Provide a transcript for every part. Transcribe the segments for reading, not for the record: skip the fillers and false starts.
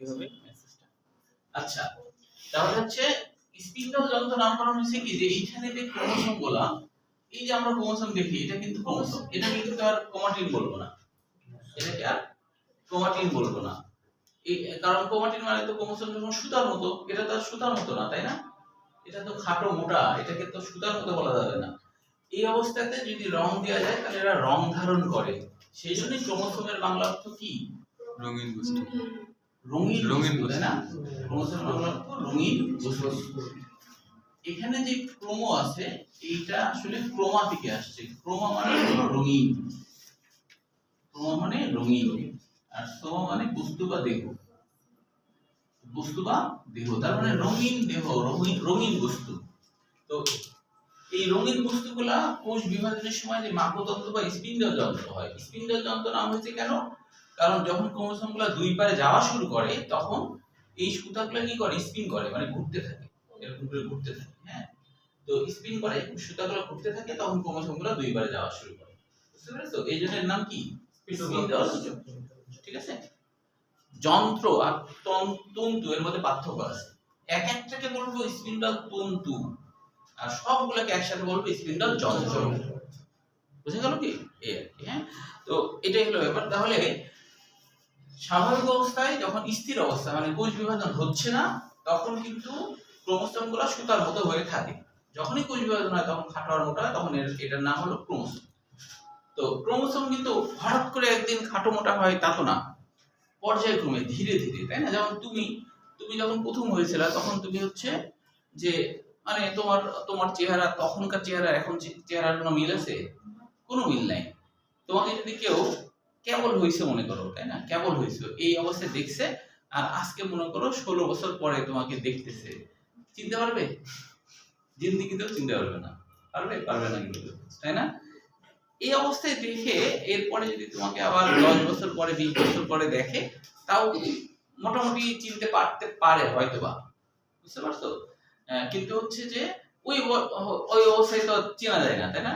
হবে মেসেজটা। আচ্ছা, তাহলে হচ্ছে স্পিন্ডল যন্ত্র নামকরণ হয়েছে কি যে এইখানে যে ক্রোমোসোম গুলা, এই যে আমরা ক্রোমোসোম দেখি এটা কিন্তু ক্রোমোসোম, এটা কিন্তু আর ক্রোমাটিন বলবো না, এটাকে আর ক্রোমাটিন বলবো না। এই কারণ ক্রোমাটিন মানে তো ক্রোমোসোম যখন সুতার মতো, এটা তো আর সুতার মতো না, তাই না? এটা তো খাটো মোটা, এটাকে তো সুতার মতো বলা যাবে না। এই অবস্থাতে যদি রং দেওয়া যায় তাহলে এরা রং ধারণ করে, সেই জন্যই ক্রোমোসোমের বাংলা অর্থ কি? রঙিন বস্তু। রঙিন বস্তু, তাই না? ক্রোমোসোমের বাংলা অর্থ রঙিন বস্তু। এখানে যে ক্রোমো আছে এইটা আসলে ক্রোমা থেকে আসছে। ক্রোমা মানে হলো রঙিন, ক্রোমা মানে রঙিন, আর সোমা মানে বস্তু বা দেহ, বস্তু বা দেহ, তার মানে রঙিন দেহ, রঙিন বস্তু। তো এই রঙিন বস্তুগুলা কোষ বিভাজনের সময় যে মাপতন্ত্র বা স্পিন্ডল যন্ত্র হয়, স্পিন্ডল যন্ত্র নাম হয়েছে কেন? কারণ যখন ক্রোমোসোমগুলো দুই পারে যাওয়া শুরু করে তখন এই সুতাগুলো কি করে? স্পিন করে, মানে ঘুরতে থাকে, এরকম করে ঘুরতে থাকে। হ্যাঁ, তো স্পিন করে, সুতাগুলো ঘুরতে থাকে, তখন ক্রোমোসোমগুলো দুই পারে যাওয়া শুরু করে। বুঝতে পেরেছো? এই জন্য এর নাম কি? স্পিন্ডল। ঠিক আছে? যন্ত্র আর তন্তু এর মধ্যে পার্থক্য আছে। এক একটাকে বলবো স্পিন্ডল তন্তু, আর সবগুলোকে একসাথে বলবো স্পিন্ডল যন্ত্র। বুঝে গেল কি? এই আর কি। হ্যাঁ, তো এটাই হলো ব্যাপার। তাহলে স্বাভাবিক অবস্থায় যখন স্থির অবস্থা মানে কোষ বিভাজন হচ্ছে না, তখন কিন্তু ক্রোমোসোমগুলো সুতার মতো হয়ে থাকে। যখনই কোষ বিভাজন হয় তখন খাটো আর মোটা হয়, তখন এটার নাম হলো ক্রোমোসোম। তো ক্রোমোসোম কিন্তু হঠাৎ করে একদিন খাটো মোটা হয় তা তো না, পর্যায়ক্রমে ধীরে ধীরে, তাই না? যেমন তুমি যখন প্রথম হয়েছিল তখন তুমি হচ্ছে যে মানে তোমার চেহারা, তখনকার চেহারা এখন চেহারার কোনো মিল আছে? কোনো মিল নাই। তোমাকে যদি কেউ কেবল হইছে মনে করো, তাই না? কেবল হইছে এই অবস্থায় দেখছে, আর আজকে মনে করো 16 বছর পরে তোমাকে দেখতেছে, চিনতে পারবে? জিন্দেগিতেও চিনতে পারবে না। পারবে না কিন্তু, তাই না? এই অবস্থায় দেখে এরপরে যদি তোমাকে আবার 10 বছর পরে 20 বছর পরে দেখে, তাও মোটামুটি চিনতে পারতে পারে হয়তোবা। বুঝতে পারছো? কিন্তু হচ্ছে যে ওই অবস্থায় তো চেনা যায় না, তাই না?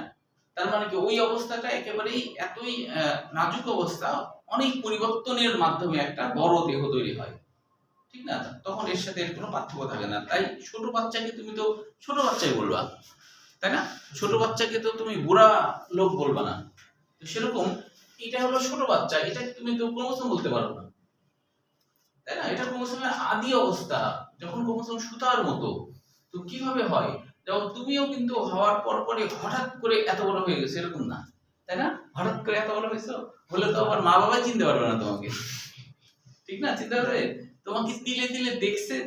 তার মানে কি ওই অবস্থাটা একেবারেই এতই নাজুক অবস্থা, অনেক পরিবর্তনের মাধ্যমে একটা বড় দেহ তৈরি হয়, ঠিক না? তখন এর সাথে এর কোনো পার্থক্য থাকে না। তাই ছোট বাচ্চাকে তুমি তো ছোট বাচ্চাই বলবা, তাই না? ছোট বাচ্চাকে তো তুমি বুড়া লোক বলবা না। তো সেরকম এটা হলো ছোট বাচ্চা, এটা তুমি তো ক্রোমোসোম বলতে পারো না, তাই না? এটা ক্রোমোসোমের আদি অবস্থা, যখন ক্রোমোসোম সুতার মতো। তো কিভাবে হয়? যেমন তুমিও কিন্তু হওয়ার পর পরে হঠাৎ করে এত বড় হয়ে গেছে এরকম না, তাই না? হঠাৎ করে এত বড় হয়েছো হলে তো আবার মা বাবা চিনতে পারবে না তোমাকে, ঠিক না? চিনতে পারবে? তোমাকে তিলে তিলে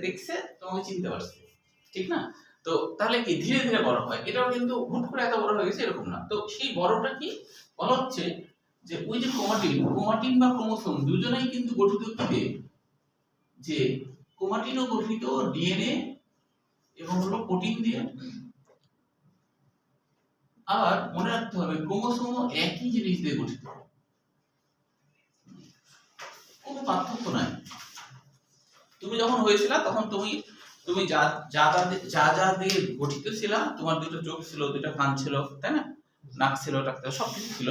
দেখছে তোমাকে চিনতে পারছে, ঠিক না? তো তাহলে কি ধীরে ধীরে বড় হয়? এটাও কিন্তু হুট করে এত বড় হয়ে গেছে এরকম না। তো সেই বড়টা কি বলা হচ্ছে যে ওই যে ক্রোমাটিন বা ক্রোমোসোম দুজনেই কিন্তু গঠিত কি দিয়ে? যে ক্রোমাটিনও গঠিত ডিএনএ এবং হলো প্রোটিন দিয়ে। আর মনে রাখতে হবে ক্রোমোসোমও একই জিনিস দিয়ে গঠিত, কোনো পার্থক্য নাই। তুমি যখন হয়েছিল তখন তুমি যা যা যা যা দিয়ে গঠিত ছিল, তোমার দুটো চোখ ছিল, দুটো কান ছিল, তাই না? নাক ছিল, টাক ছিল, সবকিছু ছিল,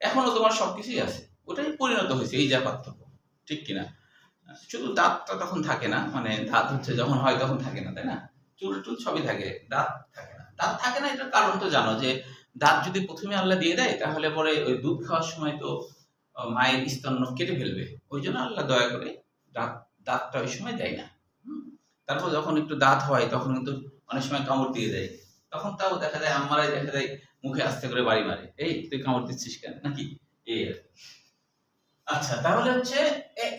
এখনো তোমার সবকিছুই আছে, ওটাই পরিণত হয়েছে, এই যা পার্থক্য, ঠিক কিনা? শুধু দাঁতটা তখন থাকে না, মানে দাঁত হচ্ছে যখন হয় তখন থাকে না, তাই না? চুল টুল সবই থাকে, দাঁত থাকে না। দাঁত থাকে না এটার কারণ তো জানো, যে দাঁত যদি প্রথমে আল্লাহ দিয়ে দেয় তাহলে পরে ওই দুধ খাওয়ার সময় তো মায়ের স্তন্য কেটে ফেলবে, ওই জন্য আল্লাহ দয়া করে দাঁতটা ওই সময় দেয় না। তারপর যখন একটু দাঁত হয় তখন কিন্তু অনেক সময় কামড় দিয়ে দেয়, তখন তাও দেখা যায় আমারাই দেখা যায় মুখে আস্তে করে বাড়ি মারে, এই তুই কামড় দিচ্ছিস কেন, নাকি? এই আর কি। আচ্ছা, তাহলে হচ্ছে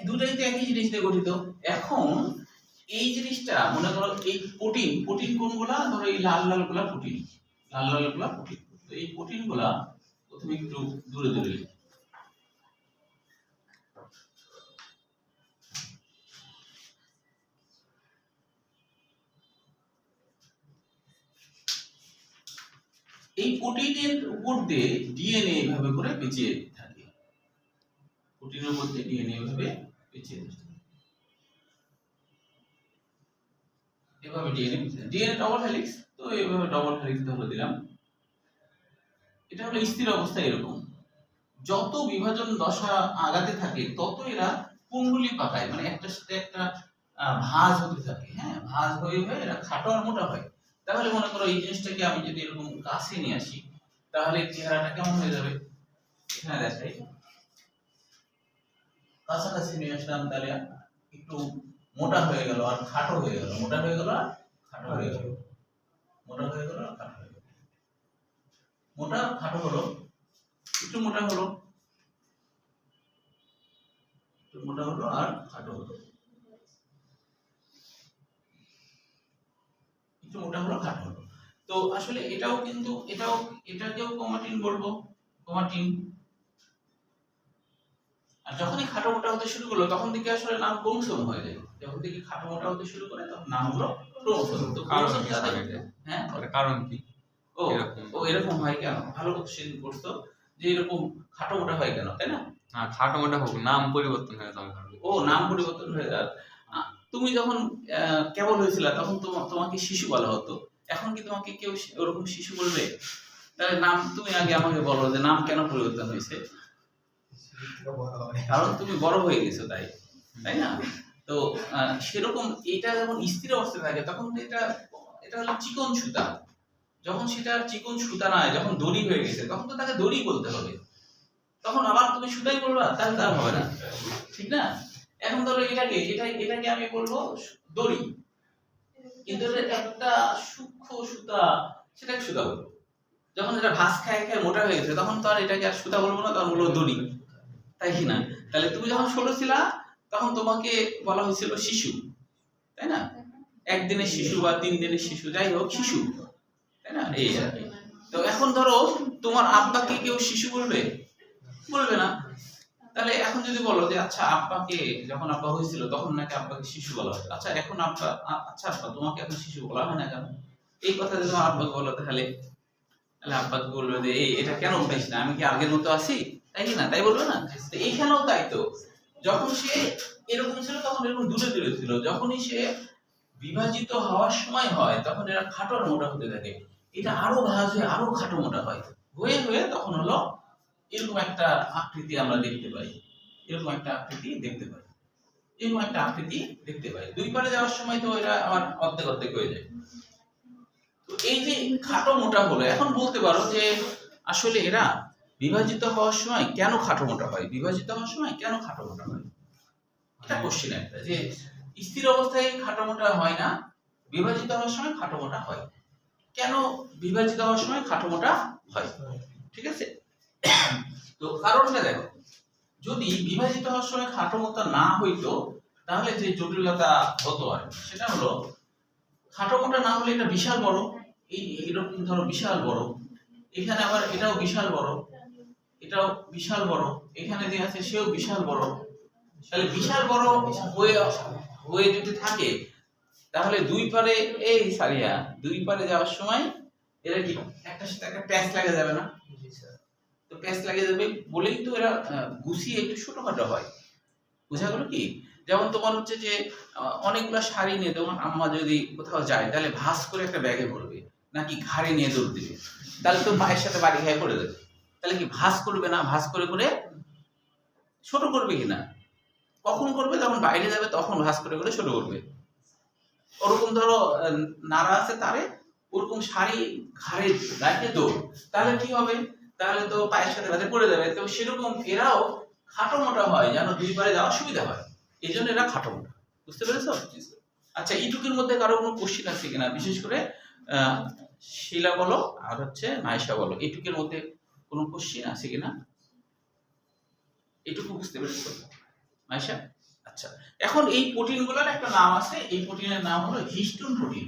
দুটাই তো একই জিনিস দিয়ে গঠিত। এখন এই জিনিসটা মনে করো এই প্রোটিন কোনগুলা? ধরো এই লাল লাল গুলা প্রোটিন, তো এই প্রোটিন গুলা প্রথমে একটু দূরে দূরে লিখি। এই প্রোটিনের উপর দিয়ে ডিএনএ এভাবে করে পেঁচিয়ে থাকে, প্রোটিনের উপর দিয়ে ডিএনএ এভাবে পেঁচিয়ে থাকে, এভাবে ডিএনএ ডবল হেলিক্স, তো এইভাবে ডবল হেলিক্স ধরে দিলাম। এটা হলো স্থির অবস্থায় এরকম। যত বিভাজন দশা আগাতে থাকে তত এরা কুণ্ডলী পাকায়, মানে একটা সাথে একটা ভাঁজ হতে থাকে, হ্যাঁ ভাঁজ হয়ে হয়ে এরা খাটো আর মোটা হয়। তাহলে মনে করো এই জিনিসটাকে আমি যদি এরকম কাছে নিয়ে আসি তাহলে চেহারাটা কেমন হয়ে যাবে, এখানে দেখাই কাছাকাছি নিয়ে আসলাম, তাহলে একটু মোটা হয়ে গেল আর খাটো হয়ে গেল, মোটা হয়ে গেল আর খাটো হয়ে গেল, মোটা হয়ে গেল আর খাটো হয়ে গেল, মোটা খাটো হলো, একটু মোটা হলো, একটু মোটা হলো আর খাটো হলো, একটু মোটা হলো খাটো হলো। তো আসলে এটাও কিন্তু এটাকেও ক্রোমাটিন বলবো, ক্রোমাটিন। আর যখনই খাটো মোটা হতে শুরু করলো তখন থেকে আসলে নাম ক্রোমোসোম হয়ে যায়, যখন থেকে খাটো মোটা হতে শুরু করে তখন নাম হলো ক্রোমোসোম। তো ক্রোমোসোম হ্যাঁ কারণ কি ও এরকম হয় কেন, ভালো কোশ্চেন করছো যে এরকম খাটো মোটা হয় কেন, তাই না? হ্যাঁ, খাটো মোটা হোক, নাম পরিবর্তন হয়ে যাবে। ও নাম পরিবর্তন হয়ে যায়। তুমি যখন কেবল হয়েছিল তখন তোমাকে শিশু বলা হতো, এখন কি তোমাকে কেউ ওরকম শিশু বলবে? তাহলে নাম তুমি আগে আমাকে বলো যে নাম কেন পরিবর্তন হয়েছে? কারণ তুমি বড় হয়ে গেছো, তাই না? তো সেরকম এটা যখন স্থির অবস্থায় থাকে তখন এটা হলো চিকন সুতা, যখন সেটা চিকন সুতা নয়, যখন দড়ি হয়ে গেছে তখন তো তাকে দড়ি বলতে হবে, তখন আবার তুমি সুতাই বলবা, তাহলে তার হবে না, ঠিক না? এখন ধরো এটাকে আমি বলবো দড়ি, কিন্তু একটা সূক্ষ্ম সুতা, সেটাকে সুতা বলবো। যখন এটা ভাঁজ খায় খায় মোটা হয়ে গেছে তখন তো আর এটাকে আর সুতা বলবো না, তখন বলবো দড়ি, তাই কি না? তাহলে তুমি যখন ছোট ছিলা তখন তোমাকে বলা হয়েছিল শিশু, তাই না? একদিনের শিশু বা 3 দিনের শিশু, যাই হোক শিশু, তাই না? এই আর কি। তো এখন ধরো তোমার আব্বাকে কেউ শিশু বলবে? বলবে না। তাহলে এখন যদি বলো যে আচ্ছা আব্বাকে যখন আব্বা হয়েছিল তখন নাকি আব্বাকে শিশু বলা হতো, আচ্ছা এখন আচ্ছা আব্বা তোমাকে এখন শিশু বলা হয় না কেন? এই কথা যদি তোমার আব্বাকে বলো তাহলে আব্বাকে বলবে যে এটা কেন উঠাইস না, আমি কি আগের মতো আছি, তাই কি না? তাই বলবে না? তো এইখানেও তাই তো, যখন সে এরকম ছিল তখন এরকম দূরে দূরে ছিল, যখনই সে বিভাজিত হওয়ার সময় হয় তখন এরা খাটো আর মোটা হতে থাকে, এটা আরো ভাঁজ হয়ে আরো খাটো মোটা হয়, হয়ে হয়ে তখন হলো এরকম একটা আকৃতি আমরা দেখতে পাই, এরকম একটা আকৃতি দেখতে পাই, এরকম একটা আকৃতি দেখতে পাই। 2 পারে যাওয়ার সময় তো এরা আবার অর্ধেক অর্ধেক হয়ে যায়। তো এই যে খাটো মোটা হলো, এখন বলতে পারো যে আসলে এরা বিভাজিত হওয়ার সময় কেন খাটো মোটা হয়, বিভাজিত হওয়ার সময় কেন খাটো মোটা হয়? এটা কোশ্চেন একটা, যে স্থির অবস্থায় খাটো মোটা হয় না, বিভাজিত হওয়ার সময় খাটো মোটা হয়, কেন বিভাজিত হওয়ার সময় খাটো মোটা হয়? ঠিক আছে, তো কারণটা দেখো, যদি বিভাজিত হওয়ার সময় খাটো মোটা না হইতো তাহলে যে জটিলতা হতো আর সেটা হলো, খাটো মোটা না হলে এটা বিশাল বড়, এরকম ধরো বিশাল বড়, এখানে আবার এটাও বিশাল বড়, এটাও বিশাল বড়, এখানে যে আছে সেও বিশাল বড়, তাহলে বিশাল বড় হয়ে যদি থাকে তাহলে 2 পারে এই সারিয়া 2 পারে যাওয়ার সময় এরা কি একটা সাথে একটা প্যাচ লাগা যাবে না? তো প্যাচ লাগিয়ে যাবে বলেই তো এরা গুছিয়ে একটু ছোটখাটো হয়, বুঝা গেল কি? যেমন তোমার হচ্ছে যে অনেকগুলো শাড়ি নিয়ে তোমার আম্মা যদি কোথাও যায় তাহলে ভাঁজ করে একটা ব্যাগে ভরবে, নাকি ঘাড়ে নিয়ে দৌড় দিবে, তাহলে তো মায়ের সাথে বাড়ি খায় পড়ে যাবে, তাহলে কি ভাঁজ করবে না, ভাঁজ করে করে ছোট করবে কিনা? কখন করবে? যখন বাইরে যাবে তখন ভাঁজ করে করে ছোট করবে। ওরকম ধরো নাড়া আছে তারে, ওরকম শাড়ি ঘাড়ে রাখে দৌড়, তাহলে কি হবে? তাহলে তো পায়ের সাথে বাজে পড়ে যাবে। তো সেরকম এরাও খাটো মোটা হয় যেন 2 পারে যাওয়ার সুবিধা হয়, এই জন্য এরা খাটো মোটা। বুঝতে পেরেছো? আচ্ছা, এইটুকুর মধ্যে কারো কোনো কোশ্চেন আছে কিনা? বিশেষ করে শিলা বলো আর হচ্ছে নাইসা বলো, এইটুকুর মধ্যে কোনো কোশ্চেন আছে কিনা? এইটুকু বুঝতে পেরেছো নাইসা? আচ্ছা, এখন এই প্রোটিনগুলোর একটা নাম আছে, এই প্রোটিনের নাম হলো হিস্টোন প্রোটিন।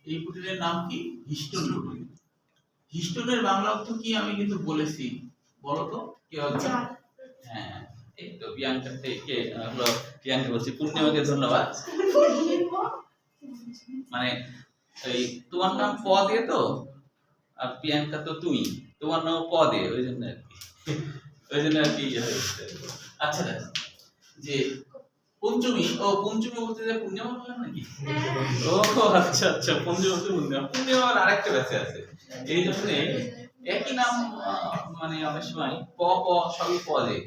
এই প্রোটিনের নাম কি? Histone protein. হিস্টোনের বাংলা অর্থ কি আমি কিন্তু বলেছি, বলো তো কি হবে? হ্যাঁ, এই তো প্রিয়াঙ্কা থেকে হলো, প্রিয়াঙ্কা বলছি, পূর্ণিমাকে ধন্যবাদ। মানে এই তোমার নাম প দিয়ে তো, আর প্রিয়াঙ্কা তো তুমি, তোমার নাম প দিয়ে, ওই জন্য আর কি, ওই জন্য আর কি আচ্ছা দেখো যে পঞ্চমী, ও পঞ্চমী বলতে যে পূর্ণিমা বললাম নাকি? ও আচ্ছা আচ্ছা, পঞ্চমী বলতে পূর্ণিমা, পূর্ণিমার আরেকটা ব্যাচে আছে, এই জন্য একই নাম মানে অনেক সময় প প সবই পদে,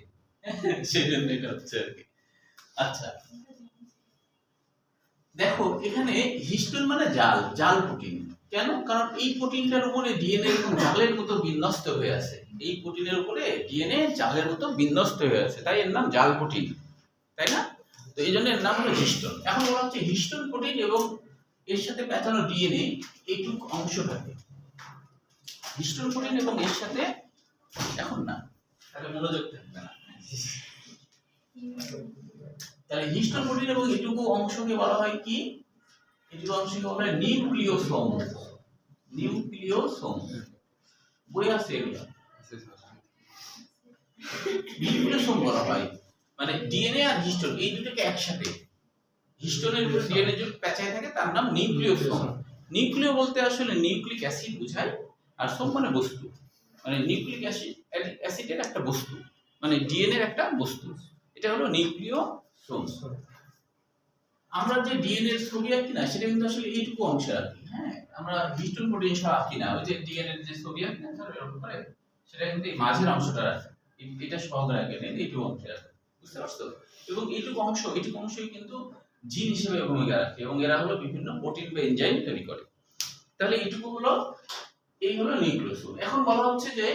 সেই জন্য এটা হচ্ছে আর কি। আচ্ছা, দেখো এখানে হিস্টোন মানে জাল, জাল প্রোটিন। কেন? কারণ এই প্রোটিনটার উপরে ডিএনএ এরকম জালের মতো বিন্যস্ত হয়ে আছে। এই প্রোটিনের উপরে ডিএনএ জালের মতো বিন্যস্ত হয়ে আছে, তাই এর নাম জাল প্রোটিন, তাই না? তো এই জন্য এর নাম হলো হিস্টোন। এখন বলা হচ্ছে হিস্টোন প্রোটিন এবং এর সাথে প্যাঁচানো ডিএনএ এইটুক অংশটাকে হিস্টোন প্রোটিন এবং এর সাথে, এখন না তাহলে মনোযোগ থাকবে না, তাহলে হিস্টোন প্রোটিন এবং এটুকু অংশকে বলা হয় কি? এটুকু অংশকে বলা হয় নিউক্লিওসোম। নিউক্লিওসোম বই আছে এগুলো, নিউক্লিওসোম বলা হয়। মানে ডিএনএ আর হিস্টোন এই দুটোকে একসাথে, হিস্টোনের উপর ডিএনএ যদি প্যাঁচায় থাকে তার নাম নিউক্লিওসোম। নিউক্লিও বলতে আসলে নিউক্লিক অ্যাসিড বোঝায়, আর সোম মানে বস্তু। মানে নিউক্লিক অ্যাসিডের একটা বস্তু, মানে ডিএনএ এর একটা বস্তু, এটা হলো নিউক্লিওসোম। আমরা যে ডিএনএ এর ছবি আঁকি না, সেটা কিন্তু আসলে এইটুকু অংশ আঁকি। হ্যাঁ, আমরা হিস্টোন প্রোটিন সহ আঁকি না। ওই যে ডিএনএ এর যে ছবি আঁকি না ধরো এরকম করে, সেটা কিন্তু এই মাঝের অংশটা রাখে, এটা সহ রাখে না, এইটুকু অংশ রাখে, বুঝতে পারছো? এবং এইটুকু অংশই কিন্তু জিন হিসেবে ভূমিকা রাখে, এবং এরা হলো বিভিন্ন প্রোটিন বা এনজাইম তৈরি করে। তাহলে এইটুকু হলো, এই হলো নিউক্লিওসোম। এখন বলা হচ্ছে যে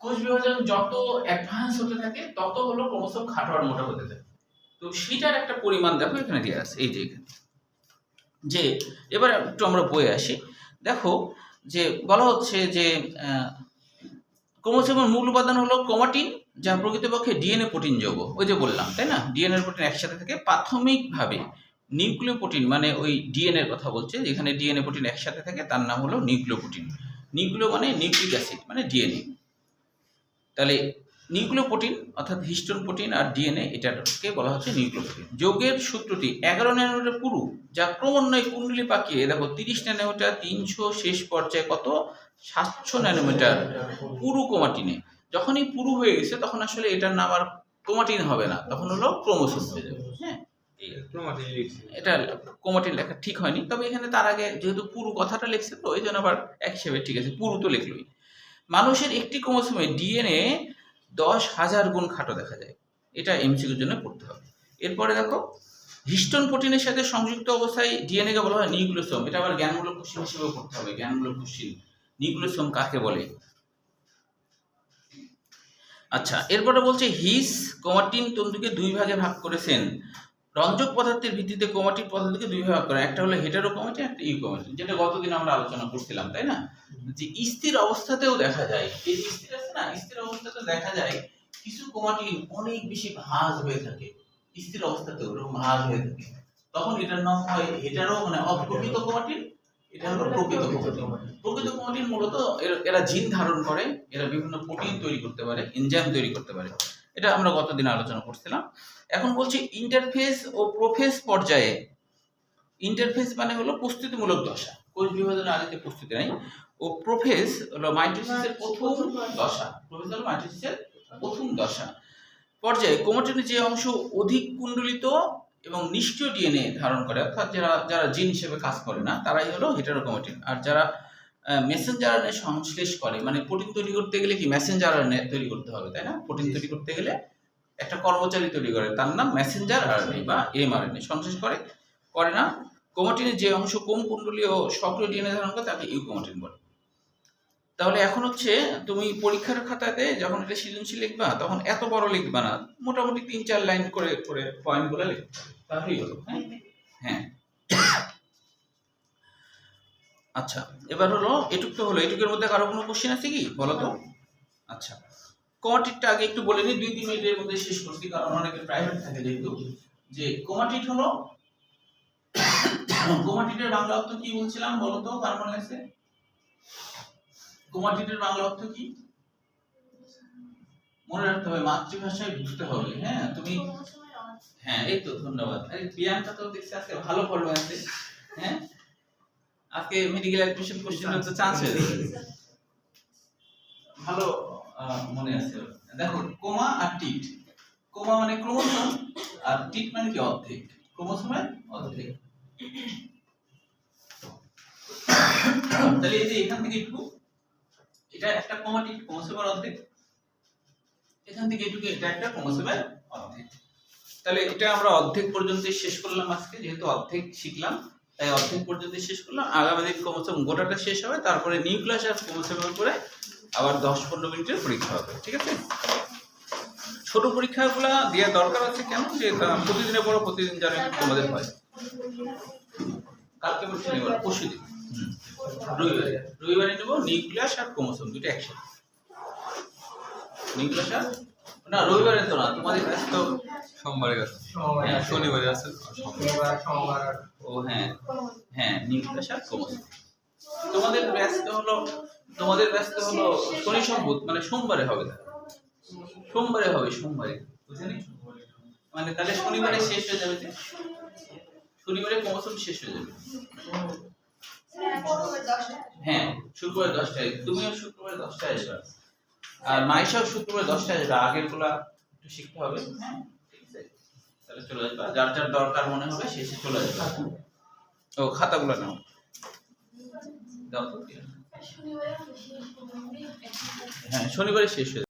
কোষ বিভাজন যত অ্যাডভান্স হতে থাকে তত হলো ক্রোমোসোম খাটো আর মোটা হতে থাকে। তো সেটার একটা পরিমাণ দেখো এখানে দেওয়া আছে, এই যে এখানে। যে এবার একটু আমরা বইয়ে আসি, দেখো যে বলা হচ্ছে যে ক্রোমোসোমের মূল উপাদান হলো ক্রোমাটিন, যা প্রকৃতপক্ষে ডিএনএ প্রোটিন যৌগ। ওই যে বললাম, তাই না? ডিএনএ প্রোটিন একসাথে থাকে প্রাথমিকভাবে। নিউক্লিও প্রোটিন মানে ওই ডিএনএ এর কথা বলছে, যেখানে ডিএনএ প্রোটিন একসাথে থাকে তার নাম হলো নিউক্লিও প্রোটিন। নিউক্লিও মানে নিউক্লিক অ্যাসিড মানে ডিএনএ। তাহলে নিউক্লিও প্রোটিন অর্থাৎ হিস্টোন প্রোটিন আর ডিএনএ, এটাকে বলা হচ্ছে নিউক্লিও প্রোটিন। যৌগের সূত্রটি 11 ন্যানোমিটার পুরু, যা ক্রমান্বয়ে কুণ্ডলী পাকিয়ে দেখো 30 ন্যানোমিটার, 300, শেষ পর্যায়ে কত 700 ন্যানোমিটার পুরু ক্রোমাটিনে। যখনই পুরু হয়ে গেছে তখন আসলে এটার নাম আর ক্রোমাটিন হবে না, তখন হলো ক্রোমোসোম হয়ে যাবে। হ্যাঁ, এটা ক্রোমাটিন লেখা ঠিক হয়নি, তবে এখানে তার আগে যেহেতু পুরু কথাটা লিখছে তো এই জন্য আবার এক হিসেবে ঠিক আছে, পুরু তো লিখলই। মানুষের একটি ক্রোমোসোমে ডিএনএ 10,000 গুণ খাটো দেখা যায়, এটা এমসিকিউর জন্য পড়তে হবে। এরপরে দেখো হিস্টোন প্রোটিনের সাথে সংযুক্ত অবস্থায় ডিএনএ কে বলা হয় নিউক্লিওসোম। এটা আবার জ্ঞানমূলক কোশ্চেন হিসেবে পড়তে হবে, জ্ঞানমূলক কোশ্চেন, নিউক্লিওসোম কাকে বলে। আচ্ছা, এরপরে বলছে হিস ক্রোমাটিন তন্তুকে দুই ভাগে ভাগ করেছেন। রঞ্জক পদার্থের ভিত্তিতে ক্রোমাটিন পদার্থকে দুই ভাগ করে, একটা হলো হেটারোক্রোমাটিন, একটা ইউক্রোমাটিন, যেটা গতদিন আমরা আলোচনা করছিলাম, তাই না? যে স্থির অবস্থাতেও দেখা যায়, এই যে স্থির আছে না, স্থির অবস্থাতেও দেখা যায় কিছু ক্রোমাটিন অনেক বেশি ভাঁজ হয়ে থাকে, স্থির অবস্থাতেও এরকম ভাঁজ হয়ে থাকে, তখন এটার নাম হয় হেটারো মানে অপ্রকৃত ক্রোমাটিন, এটা হলো প্রকৃত ক্রোমাটিন। প্রকৃত ক্রোমাটিন মূলত এরা জিন ধারণ করে, এরা বিভিন্ন প্রোটিন তৈরি করতে পারে, এনজাইম তৈরি করতে পারে, এটা আমরা গতদিন আলোচনা করছিলাম। এখন বলছি ইন্টারফেস ও প্রোফেজ পর্যায়ে। ইন্টারফেস মানে হলো প্রস্তুতিমূলক দশা, কোষ বিভাজনের আগে প্রস্তুতি নাই। ও প্রোফেজ হলো মাইটোসিসের প্রথম দশা, প্রোফেজ হলো মাইটোসিসের প্রথম দশা পর্যায়ে ক্রোমাটিনের যে অংশ অধিক কুণ্ডলিত এবং নিষ্ক্রিয় ডিএনএ ধারণ করে, অর্থাৎ যারা জিন হিসেবে কাজ করে না তারাই হলো হেটারোক্রোমাটিন। আর যারা মেসেঞ্জার আরএনএ সংশ্লেষ করে, মানে প্রোটিন তৈরি করতে গেলে কি মেসেঞ্জার আরএনএ তৈরি করতে হবে, তাই না? প্রোটিন তৈরি করতে গেলে একটা কর্মচারী তৈরি করে, তার নাম মেসেঞ্জার আরএনএ বা এমআরএনএ। সংশ্লেষ করে না। ক্রোমাটিনের যে অংশ কম কুণ্ডলীয় সক্রিয় ডিএনএ ধারণ করে তাকে ইউক্রোমাটিন বলে। তাহলে এখন হচ্ছে তুমি পরীক্ষার খাতাতে যখন এটা সৃজনশীল লিখবা তখন এত বড় লিখবা না, মোটামুটি 3-4 লাইন করে করে পয়েন্টগুলো লিখতে হবে, তাহলেই হলো। হ্যাঁ, আচ্ছা, এবার হলো এটুক তো হলো। এটুকের মধ্যে কারো কোনো কোশ্চেন আছে কি বলো তো? আচ্ছা, ক্রোমাটিডটা আগে একটু বলে নিই, 2-3 মিনিটের মধ্যে শেষ করছি, কারণ অনেকে প্রাইভেট থাকে যেহেতু। যে ক্রোমাটিড হলো, ক্রোমাটিডের বাংলা অর্থ কি বলছিলাম বলো তো, কার মনে আছে? ক্রোমাটিডের বাংলা অর্থ কি মনে রাখতে হবে, মাতৃভাষায় বুঝতে হবে। হ্যাঁ, তুমি হ্যাঁ, এই তো ধন্যবাদ। আরে প্রিয়াঙ্কা তো দেখছি আজকে ভালো পড়লো আছে। হ্যাঁ, আজকে মেডিকেল অ্যাডমিশন কোশ্চেন তো চান্স হয়ে যাবে, ভালো মনে আছে। দেখো কোমা আর টিট, কোমা মানে ক্রোমোসোম আর টিট মানে কি অর্ধেক, ক্রোমোসোমের অর্ধেক। তাহলে এই যে এখান থেকে একটু, এটা একটা ক্রোমাটিড ক্রোমোসোমের অর্ধেক, এখান থেকে এটুকু এটা একটা ক্রোমোসোমের অর্ধেক। তাহলে এটা আমরা অর্ধেক পর্যন্ত শেষ করলাম আজকে, যেহেতু অর্ধেক শিখলাম তাই অর্ধেক পর্যন্ত শেষ করলাম। আগামী দিন ক্রোমোসোম গোটাটা শেষ হবে, তারপরে নিউক্লিয়াস আর ক্রোমোসোমের উপরে আবার 10-15 মিনিটের পরীক্ষা হবে, ঠিক আছে? ছোট পরীক্ষাগুলো দেওয়ার দরকার আছে কেন, যে প্রতিদিনের পর প্রতিদিন যেন তোমাদের হয়। কালকে পরীক্ষা নেব, পরশু দিন রবিবারে নেব নিউক্লিয়াস আর ক্রোমোসোম দুটো একসাথে। নিউক্লিয়াস আর না, রবিবারে তো না, তোমাদের কাছে তো সোমবারে গেছে, হ্যাঁ, শনিবারে আছে আর সোমবারে। ও হ্যাঁ হ্যাঁ, নিউক্লিয়াস আর ক্রোমোসোম। তোমাদের ব্যস্ত হলো শনি সম্ভূত, মানে সোমবারে হবে, সোমবারে বুঝলি? মানে তাহলে শনিবারে শেষ হয়ে যাবে, যে শনিবারে ক্রোমোসোম শেষ হয়ে যাবে। হ্যাঁ, শুক্রবার 10টায়, তুমিও শুক্রবার 10টায় আসবে, আর মাইশাও শুক্রবার 10টায় আসবে। আগের গুলা একটু শিখতে হবে, হ্যাঁ ঠিক আছে? তাহলে চলে যাবে, যার যার দরকার মনে হবে শেষে চলে যাবে। ও খাতাগুলো নাও, দাও তো। হ্যাঁ, শনিবারে শেষ হয়ে যাবে।